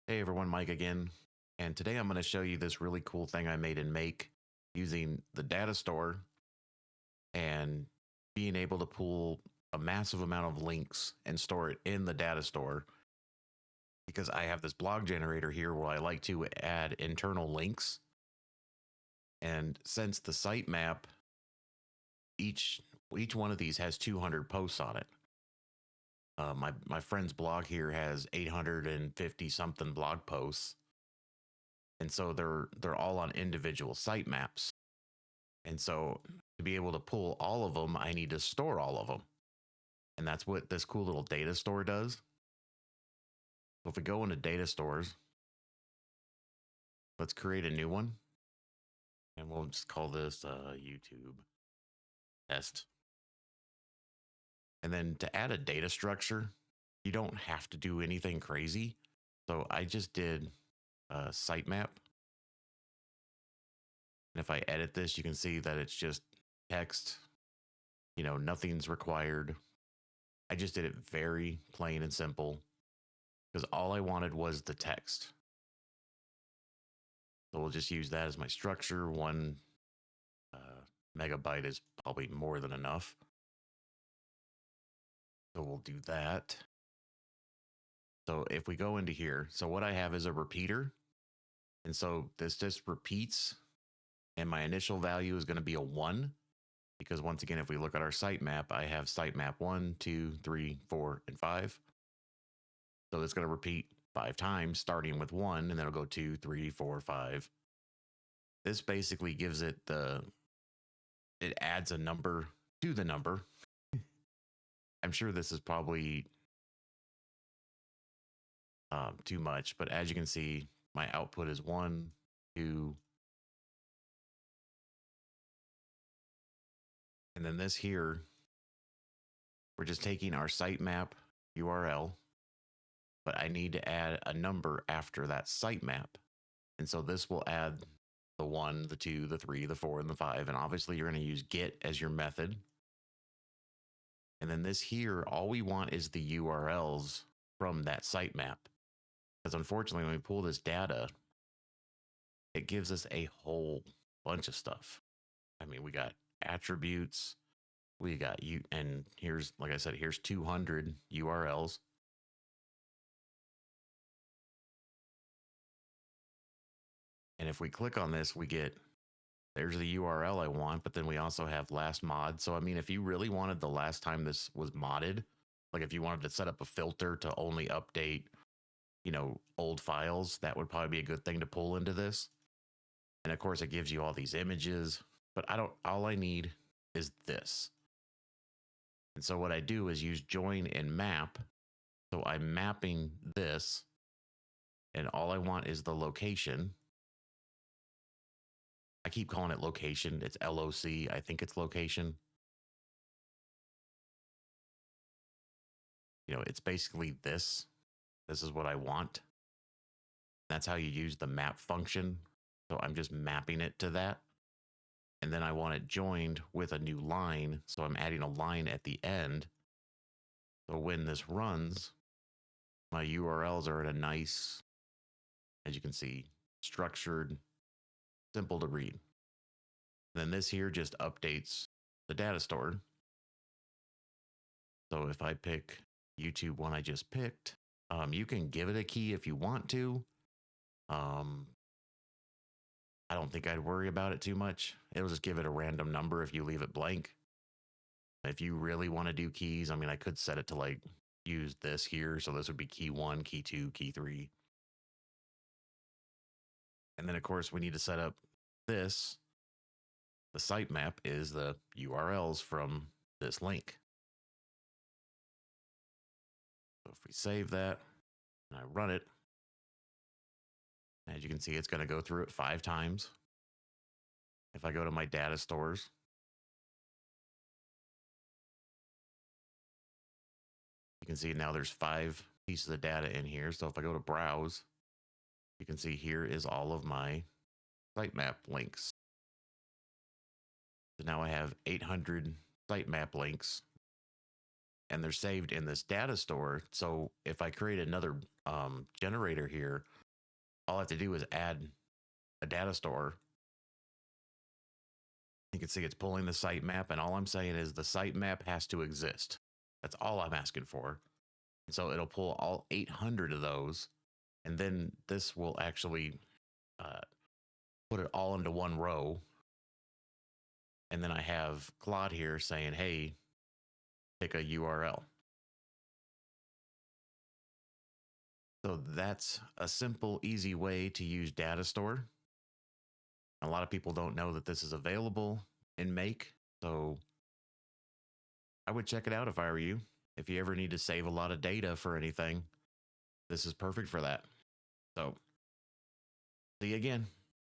Hey everyone, Mike again. And today I'm going to show you this really cool thing I made in Make using the data store and being able to pull a massive amount of links and store it in the data store because I have this blog generator here where I like to add internal links. And since the sitemap, each one of these has 200 posts on it. My friend's blog here has 850 something blog posts, and so they're all on individual sitemaps. And so to be able to pull all of them, I need to store all of them. And that's what this cool little data store does. So if we go into data stores, let's create a new one. And we'll just call this YouTube test. And then to add a data structure, you don't have to do anything crazy. So I just did a sitemap. And if I edit this, you can see that it's just text. Nothing's required. I just did it very plain and simple because all I wanted was the text. So we'll just use that as my structure. 1 megabyte is probably more than enough. So we'll do that. So if we go into here, so what I have is a repeater. And so this just repeats. And my initial value is going to be a 1. Because once again, if we look at our sitemap, I have sitemap 1, 2, 3, 4, and 5. So it's going to repeat 5 times, starting with 1, and then it'll go 2, 3, 4, 5. This basically gives it it adds a number to the number. I'm sure this is probably too much, but as you can see, my output is 1, 2, and then this here, we're just taking our sitemap URL, but I need to add a number after that sitemap. And so this will add the 1, the 2, the 3, the 4, and the 5. And obviously you're going to use get as your method. And then this here, all we want is the URLs from that sitemap. Because unfortunately, when we pull this data, it gives us a whole bunch of stuff. I mean, we got attributes, we got you, and here's, like I said, here's 200 URLs. And if we click on this, we get, there's the URL I want, but then we also have last mod. So, I mean, if you really wanted the last time this was modded, like if you wanted to set up a filter to only update, old files, that would probably be a good thing to pull into this. And of course, it gives you all these images, but all I need is this. And so what I do is use join and map. So I'm mapping this, and all I want is the location. I keep calling it location. It's LOC. I think it's location. It's basically this. This is what I want. That's how you use the map function. So I'm just mapping it to that. And then I want it joined with a new line. So I'm adding a line at the end. So when this runs, my URLs are in a nice, as you can see, structured, simple to read. Then this here just updates the data store. So if I pick YouTube one I just picked, you can give it a key if you want to. I don't think I'd worry about it too much. It'll just give it a random number if you leave it blank. If you really want to do keys, I mean, I could set it to like use this here. So this would be key 1, key 2, key 3. And then of course we need to set up this. The sitemap is the URLs from this link. So if we save that and I run it, as you can see, it's going to go through it 5 times. If I go to my data stores, you can see now there's 5 pieces of data in here. So if I go to browse, you can see here is all of my sitemap links. So now I have 800 sitemap links. and they're saved in this data store. So if I create another generator here, all I have to do is add a data store. You can see it's pulling the sitemap, and all I'm saying is the sitemap has to exist. That's all I'm asking for. And so it'll pull all 800 of those, and then this will actually put it all into one row. And then I have Claude here saying, hey, pick a URL. So that's a simple, easy way to use Data Store. A lot of people don't know that this is available in Make, so I would check it out if I were you. If you ever need to save a lot of data for anything, this is perfect for that. So see you again.